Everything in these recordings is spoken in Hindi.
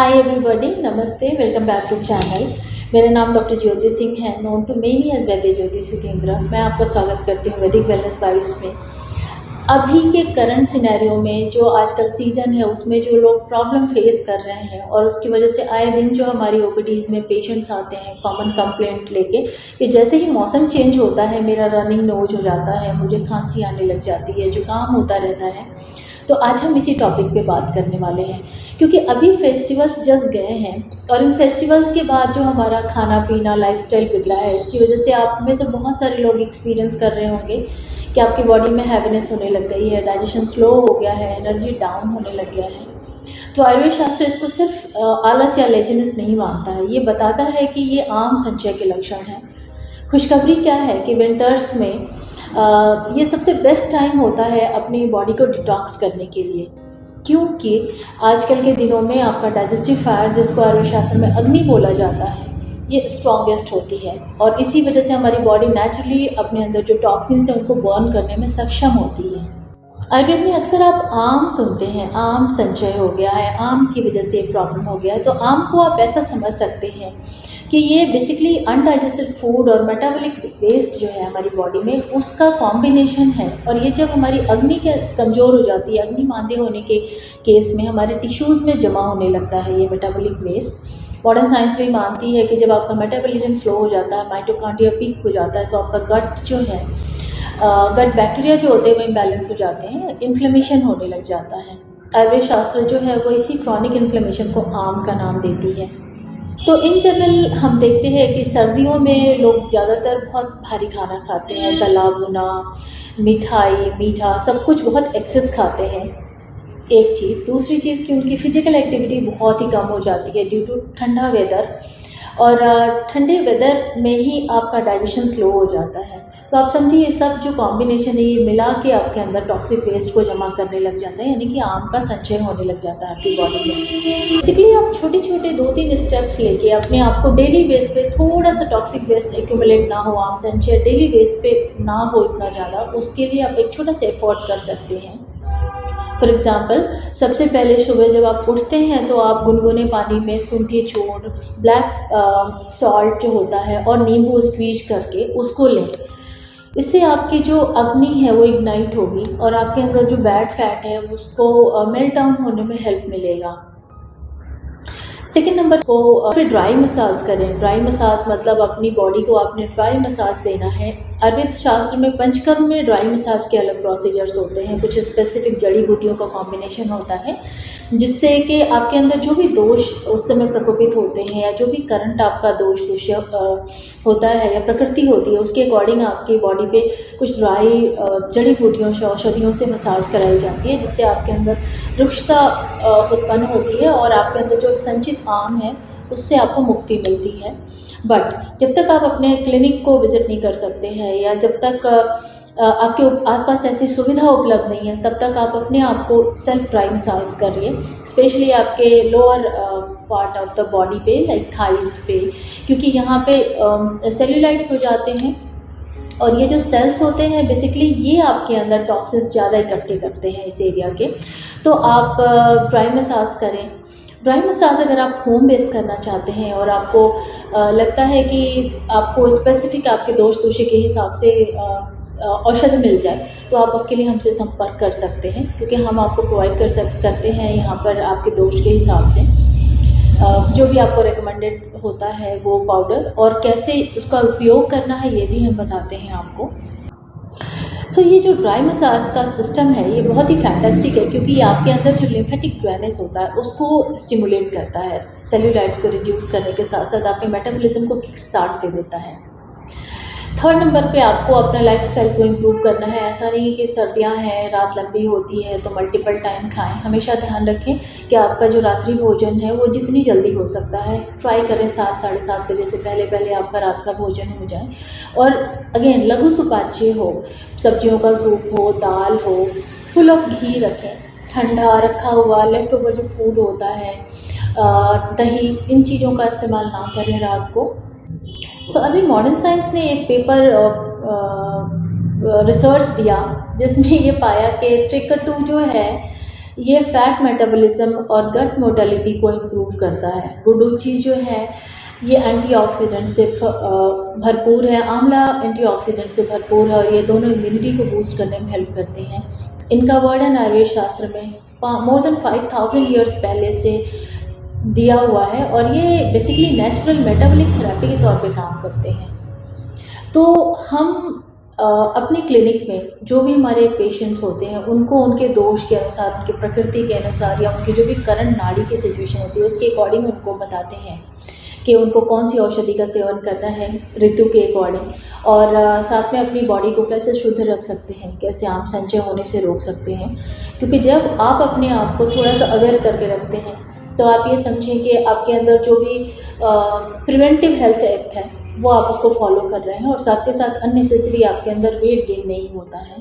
हाय एवरीबॉडी, नमस्ते, वेलकम बैक टू चैनल। मेरा नाम डॉक्टर ज्योति सिंह है, नोन टू मेनी एज वैद्य ज्योति सुधींद्र। मैं आपका स्वागत करती हूँ वैदिक वेलनेस वाइब्स में। अभी के करंट सिनेरियो में जो आजकल सीज़न है उसमें जो लोग प्रॉब्लम फेस कर रहे हैं और उसकी वजह से आए दिन जो हमारी ओपीडीज़ में पेशेंट्स आते हैं कॉमन कंप्लेंट लेके कि जैसे ही मौसम चेंज होता है मेरा रनिंग नोज हो जाता है, मुझे खांसी आने लग जाती है, जुकाम होता रहता है। तो आज हम इसी टॉपिक पे बात करने वाले हैं क्योंकि अभी फेस्टिवल्स जस्ट गए हैं और इन फेस्टिवल्स के बाद जो हमारा खाना पीना लाइफस्टाइल बिगड़ा है इसकी वजह से आप में से बहुत सारे लोग एक्सपीरियंस कर रहे होंगे कि आपकी बॉडी में हैवीनेस होने लग गई है, डाइजेशन स्लो हो गया है, एनर्जी डाउन होने लग गया है। तो आयुर्वेद शास्त्र इसको सिर्फ आलस या लेजीनेस नहीं मानता है, ये बताता है कि ये आम संचय के लक्षण हैं। खुशखबरी क्या है कि विंटर्स में ये सबसे बेस्ट टाइम होता है अपनी बॉडी को डिटॉक्स करने के लिए, क्योंकि आजकल के दिनों में आपका डाइजेस्टिव फायर, जिसको आयुर्वेद शास्त्र में अग्नि बोला जाता है, ये स्ट्रॉन्गेस्ट होती है और इसी वजह से हमारी बॉडी नेचुरली अपने अंदर जो टॉक्सिन्स है उनको बर्न करने में सक्षम होती है। आयुर्वेद में अक्सर आप आम सुनते हैं, आम संचय हो गया है, आम की वजह से प्रॉब्लम हो गया है। तो आम को आप ऐसा समझ सकते हैं कि ये बेसिकली अनडाइजेस्टेड फूड और मेटाबॉलिक वेस्ट जो है हमारी बॉडी में उसका कॉम्बिनेशन है। और ये जब हमारी अग्नि के कमज़ोर हो जाती है, अग्नि मांदे होने के केस में हमारे टिश्यूज़ में जमा होने लगता है ये मेटाबॉलिक वेस्ट। मॉडर्न साइंस भी मानती है कि जब आपका मेटाबॉलिज्म स्लो हो जाता है, माइटोकॉन्ड्रिया पीक हो जाता है, तो आपका गट जो है, गट बैक्टीरिया जो होते हैं वो इम्बैलेंस हो जाते हैं, इन्फ्लेमेशन होने लग जाता है। आयुर्वेद शास्त्र जो है वो इसी क्रॉनिक इन्फ्लेमेशन को आम का नाम देती है। तो इन जनरल हम देखते हैं कि सर्दियों में लोग ज़्यादातर बहुत भारी खाना खाते हैं, तला भुना, मिठाई, मीठा, सब कुछ बहुत एक्सेस खाते हैं। एक चीज़, दूसरी चीज़ कि उनकी फिजिकल एक्टिविटी बहुत ही कम हो जाती है ड्यू टू ठंडा वेदर, और ठंडे वेदर में ही आपका डाइजेशन स्लो हो जाता है। तो आप समझिए ये सब जो कॉम्बिनेशन है ये मिला के आपके अंदर टॉक्सिक वेस्ट को जमा करने लग जाता है, यानी कि आम का संचय होने लग जाता है आपकी बॉडी में। बेसिकली आप छोटे छोटे 2-3 स्टेप्स लेके अपने आप को डेली बेस पे थोड़ा सा टॉक्सिक वेस्ट एक्यूमुलेट ना हो, आम संचय डेली बेस पे ना हो इतना ज़्यादा, उसके लिए आप एक छोटा सा एफर्ट कर सकते हैं। फॉर एग्ज़ाम्पल, सबसे पहले सुबह जब आप उठते हैं तो आप गुनगुने पानी में सूंठी चूर्ण, ब्लैक सॉल्ट जो होता है और नींबू स्क्वीज करके उसको लें। इससे आपकी जो अग्नि है वो इग्नाइट होगी और आपके अंदर जो बैड फैट है उसको मेल्ट डाउन होने में हेल्प मिलेगा। सेकेंड नंबर को फिर ड्राई मसाज करें। ड्राई मसाज मतलब अपनी बॉडी को आपने ड्राई मसाज देना है। आयुर्वेद शास्त्र में पंचकर्म में ड्राई मसाज के अलग प्रोसीजर्स होते हैं, कुछ स्पेसिफिक जड़ी बूटियों का कॉम्बिनेशन होता है जिससे कि आपके अंदर जो भी दोष उस समय प्रकोपित होते हैं या जो भी करंट आपका दोष होता है या प्रकृति होती है उसके अकॉर्डिंग आपकी बॉडी पे कुछ ड्राई जड़ी बूटियों से, औषधियों से मसाज कराई जाती है, जिससे आपके अंदर रुक्षता उत्पन्न होती है और आपके अंदर जो संचित आम है उससे आपको मुक्ति मिलती है। बट जब तक आप अपने क्लिनिक को विजिट नहीं कर सकते हैं या जब तक आपके आसपास ऐसी सुविधा उपलब्ध नहीं है तब तक आप अपने आप को सेल्फ ड्राई मसाज करिए, स्पेशली आपके lower part of the body पे, लाइक थाइस पे, क्योंकि यहाँ पे सेल्यूलाइट्स हो जाते हैं और ये जो सेल्स होते हैं बेसिकली ये आपके अंदर टॉक्सिन्स ज़्यादा इकट्ठे करते हैं इस एरिया के। तो आप ड्राई मसाज करें। ड्राई मसाज अगर आप होम बेस करना चाहते हैं और आपको लगता है कि आपको स्पेसिफिक आपके दोष दोषी के हिसाब से औषध मिल जाए तो आप उसके लिए हमसे संपर्क कर सकते हैं, क्योंकि हम आपको प्रोवाइड करते हैं यहाँ पर आपके दोष के हिसाब से जो भी आपको रिकमेंडेड होता है वो पाउडर, और कैसे उसका उपयोग करना है ये भी हम बताते हैं आपको। सो ये जो ड्राई मसाज का सिस्टम है ये बहुत ही फैंटास्टिक है, क्योंकि ये आपके अंदर जो लिम्फेटिक ड्रेनेज होता है उसको स्टिमुलेट करता है, सेल्यूलाइट्स को रिड्यूस करने के साथ साथ आपके मेटाबॉलिज्म को किक स्टार्ट दे देता है। थर्ड नंबर पे आपको अपना लाइफस्टाइल को इम्प्रूव करना है। ऐसा नहीं कि सर्दियां हैं, रात लंबी होती है तो मल्टीपल टाइम खाएं। हमेशा ध्यान रखें कि आपका जो रात्रि भोजन है वो जितनी जल्दी हो सकता है ट्राई करें 7 साढ़े 7 बजे से पहले आपका रात का भोजन हो जाए। और अगेन लघु सुपाच्य हो, सब्जियों का सूप हो, दाल हो, फुल ऑफ घी रखें, ठंडा रखा हुआ लेफ्ट ओवर जो फूड होता है, दही, इन चीज़ों का इस्तेमाल ना करें रात को। सो अभी मॉडर्न साइंस ने एक पेपर रिसर्च दिया जिसमें ये पाया कि ट्रिकटू जो है ये फैट मेटाबॉलिज्म और गट मोटिलिटी को इम्प्रूव करता है। गुडुचि जो है ये एंटीऑक्सीडेंट से भरपूर है, आंवला एंटीऑक्सीडेंट से भरपूर है और ये दोनों इम्यूनिटी को बूस्ट करने में हेल्प करते हैं। इनका वर्णन आयुर्वेद शास्त्र में मोर देन 5000 ईयर्स पहले से दिया हुआ है और ये बेसिकली नेचुरल मेटाबॉलिक थेरेपी के तौर पे काम करते हैं। तो हम अपने क्लिनिक में जो भी हमारे पेशेंट्स होते हैं उनको उनके दोष के अनुसार, उनकी प्रकृति के अनुसार या उनकी जो भी करंट नाड़ी की सिचुएशन होती है उसके अकॉर्डिंग उनको बताते हैं कि उनको कौन सी औषधि का सेवन करना है ऋतु के अकॉर्डिंग, और साथ में अपनी बॉडी को कैसे शुद्ध रख सकते हैं, कैसे आम संचय होने से रोक सकते हैं। क्योंकि जब आप अपने आप को थोड़ा सा अवेयर करके रखते हैं तो आप ये समझें कि आपके अंदर जो भी प्रिवेंटिव हेल्थ एक्ट है वो आप उसको फॉलो कर रहे हैं और साथ के साथ अननेसेसरी आपके अंदर वेट गेन नहीं होता है।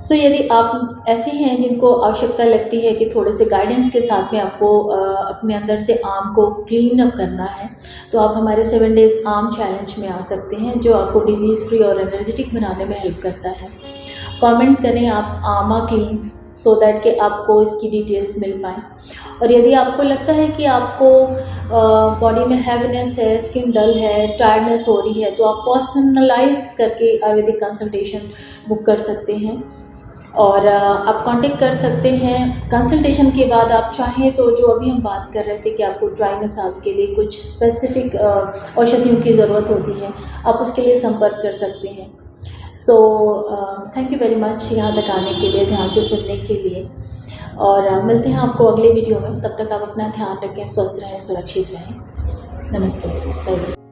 सो यदि आप ऐसे हैं जिनको आवश्यकता लगती है कि थोड़े से गाइडेंस के साथ में आपको अपने अंदर से आर्म को क्लीन अप करना है तो आप हमारे 7 डेज आर्म चैलेंज में आ सकते हैं जो आपको डिजीज़ फ्री और एनर्जेटिक बनाने में हेल्प करता है। कमेंट करें आप आमा क्लीन्स सो दैट कि आपको इसकी डिटेल्स मिल पाएँ। और यदि आपको लगता है कि आपको बॉडी में हैवीनेस है, स्किन डल है, टायर्डनेस हो रही है तो आप पर्सनलाइज करके आयुर्वेदिक कंसल्टेशन बुक कर सकते हैं और आप कांटेक्ट कर सकते हैं। कंसल्टेशन के बाद आप चाहें तो जो अभी हम बात कर रहे थे कि आपको ड्राई मसाज के लिए कुछ स्पेसिफिक औषधियों की ज़रूरत होती है, आप उसके लिए संपर्क कर सकते हैं। So thank you very much यहाँ तक आने के लिए, ध्यान से सुनने के लिए, और मिलते हैं आपको अगले वीडियो में। तब तक आप अपना ध्यान रखें, स्वस्थ रहें, सुरक्षित रहें। नमस्ते, बाय बाय।